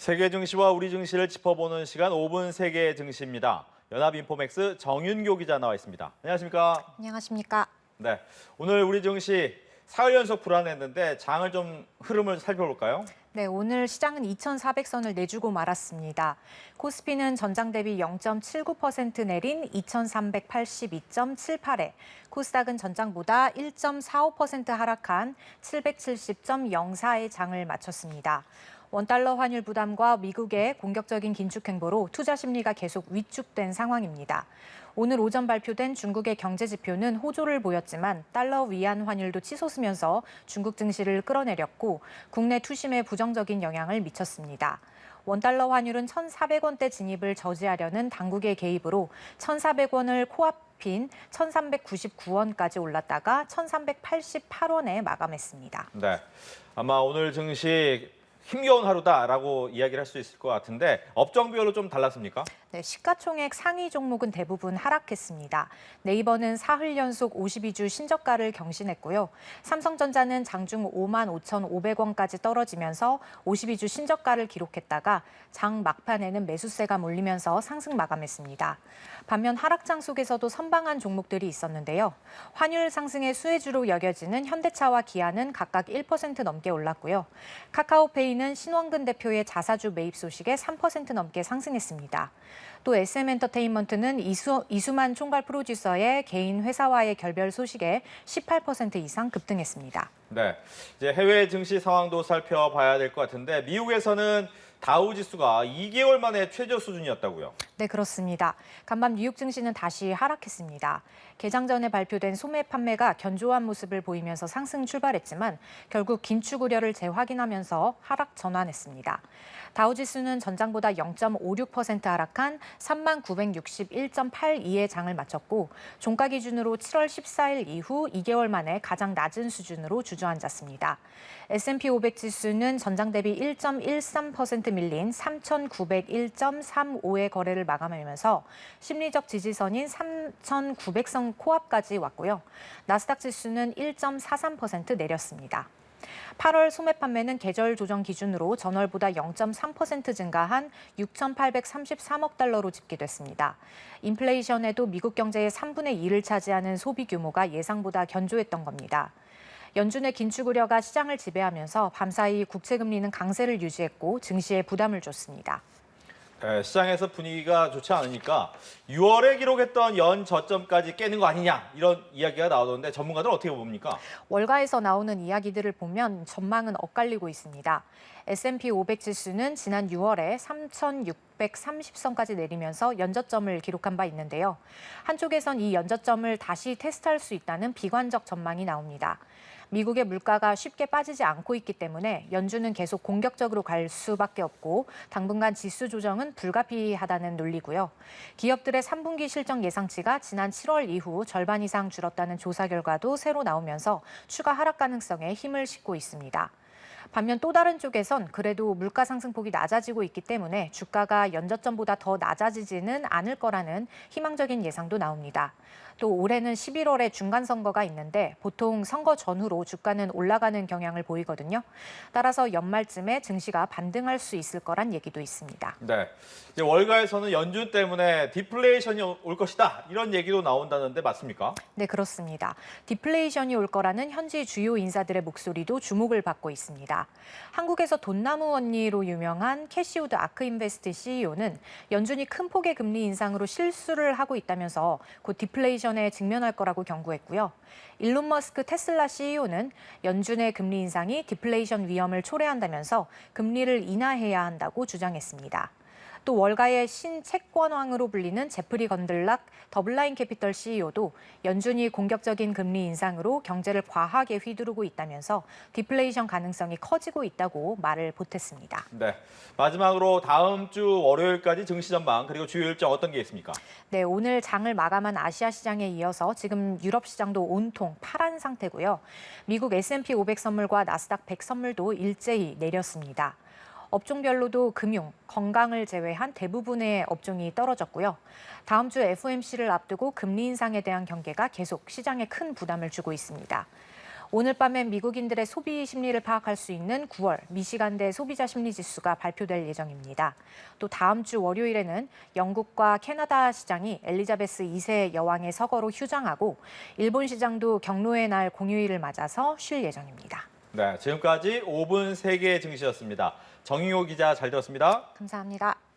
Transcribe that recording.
세계 증시와 우리 증시를 짚어보는 시간 5분 세계 증시입니다. 연합인포맥스 정윤교 기자 나와 있습니다. 안녕하십니까? 안녕하십니까? 네, 오늘 우리 증시 사흘 연속 불안했는데 장을 좀 흐름을 살펴볼까요? 네, 오늘 시장은 2,400선을 내주고 말았습니다. 코스피는 전장 대비 0.79% 내린 2,382.78에, 코스닥은 전장보다 1.45% 하락한 770.04의 장을 마쳤습니다. 원달러 환율 부담과 미국의 공격적인 긴축 행보로 투자 심리가 계속 위축된 상황입니다. 오늘 오전 발표된 중국의 경제 지표는 호조를 보였지만 달러 위안 환율도 치솟으면서 중국 증시를 끌어내렸고 국내 투심에 부정적인 영향을 미쳤습니다. 원달러 환율은 1,400원대 진입을 저지하려는 당국의 개입으로 1,400원을 코앞인 1,399원까지 올랐다가 1,388원에 마감했습니다. 네, 아마 오늘 증시 힘겨운 하루다라고 이야기를 할 수 있을 것 같은데 업종별로 좀 달랐습니까? 네, 시가총액 상위 종목은 대부분 하락했습니다. 네이버는 사흘 연속 52주 신저가를 경신했고요. 삼성전자는 장중 55,500원까지 떨어지면서 52주 신저가를 기록했다가 장 막판에는 매수세가 몰리면서 상승 마감했습니다. 반면 하락장 속에서도 선방한 종목들이 있었는데요. 환율 상승의 수혜주로 여겨지는 현대차와 기아는 각각 1% 넘게 올랐고요. 카카오페이는 신원근 대표의 자사주 매입 소식에 3% 넘게 상승했습니다. 또 SM엔터테인먼트는 이수만 총괄 프로듀서의 개인 회사와의 결별 소식에 18% 이상 급등했습니다. 네, 이제 해외 증시 상황도 살펴봐야 될 것 같은데 미국에서는 다우 지수가 2개월 만에 최저 수준이었다고요? 네, 그렇습니다. 간밤 뉴욕 증시는 다시 하락했습니다. 개장 전에 발표된 소매 판매가 견조한 모습을 보이면서 상승 출발했지만 결국 긴축 우려를 재확인하면서 하락 전환했습니다. 다우지수는 전장보다 0.56% 하락한 3961.82의 장을 마쳤고 종가 기준으로 7월 14일 이후 2개월 만에 가장 낮은 수준으로 주저앉았습니다. S&P 500 지수는 전장 대비 1.13% 밀린 3,901.35의 거래를 마감하면서 심리적 지지선인 3,900선 코앞까지 왔고요. 나스닥 지수는 1.43% 내렸습니다. 8월 소매 판매는 계절 조정 기준으로 전월보다 0.3% 증가한 6,833억 달러로 집계됐습니다. 인플레이션에도 미국 경제의 3분의 2를 차지하는 소비 규모가 예상보다 견조했던 겁니다. 연준의 긴축 우려가 시장을 지배하면서 밤사이 국채금리는 강세를 유지했고 증시에 부담을 줬습니다. 네, 시장에서 분위기가 좋지 않으니까 6월에 기록했던 연 저점까지 깨는 거 아니냐 이런 이야기가 나오던데 전문가들은 어떻게 봅니까? 월가에서 나오는 이야기들을 보면 전망은 엇갈리고 있습니다. S&P 500 지수는 지난 6월에 3,630선까지 내리면서 연저점을 기록한 바 있는데요. 한쪽에선 이 연저점을 다시 테스트할 수 있다는 비관적 전망이 나옵니다. 미국의 물가가 쉽게 빠지지 않고 있기 때문에 연준은 계속 공격적으로 갈 수밖에 없고 당분간 지수 조정은 불가피하다는 논리고요. 기업들의 3분기 실적 예상치가 지난 7월 이후 절반 이상 줄었다는 조사 결과도 새로 나오면서 추가 하락 가능성에 힘을 싣고 있습니다. 반면 또 다른 쪽에선 그래도 물가 상승폭이 낮아지고 있기 때문에 주가가 연저점보다 더 낮아지지는 않을 거라는 희망적인 예상도 나옵니다. 또 올해는 11월에 중간선거가 있는데 보통 선거 전후로 주가는 올라가는 경향을 보이거든요. 따라서 연말쯤에 증시가 반등할 수 있을 거란 얘기도 있습니다. 네, 이제 월가에서는 연준 때문에 디플레이션이 올 것이다 이런 얘기도 나온다는데 맞습니까? 네, 그렇습니다. 디플레이션이 올 거라는 현지 주요 인사들의 목소리도 주목을 받고 있습니다. 한국에서 돈나무 언니로 유명한 캐시우드 아크인베스트 CEO는 연준이 큰 폭의 금리 인상으로 실수를 하고 있다면서 곧 디플레이션에 직면할 거라고 경고했고요. 일론 머스크 테슬라 CEO는 연준의 금리 인상이 디플레이션 위험을 초래한다면서 금리를 인하해야 한다고 주장했습니다. 또 월가의 신채권왕으로 불리는 제프리 건들락 더블라인 캐피털 CEO도 연준이 공격적인 금리 인상으로 경제를 과하게 휘두르고 있다면서 디플레이션 가능성이 커지고 있다고 말을 보탰습니다. 네, 마지막으로 다음 주 월요일까지 증시 전망 그리고 주요 일정 어떤 게 있습니까? 네, 오늘 장을 마감한 아시아 시장에 이어서 지금 유럽 시장도 온통 파란 상태고요. 미국 S&P 500 선물과 나스닥 100 선물도 일제히 내렸습니다. 업종별로도 금융, 건강을 제외한 대부분의 업종이 떨어졌고요. 다음 주 FOMC를 앞두고 금리 인상에 대한 경계가 계속 시장에 큰 부담을 주고 있습니다. 오늘 밤엔 미국인들의 소비 심리를 파악할 수 있는 9월 미시간대 소비자 심리 지수가 발표될 예정입니다. 또 다음 주 월요일에는 영국과 캐나다 시장이 엘리자베스 2세 여왕의 서거로 휴장하고 일본 시장도 경로의 날 공휴일을 맞아서 쉴 예정입니다. 네, 지금까지 5분 세계 증시였습니다. 정의호 기자 잘 들었습니다. 감사합니다.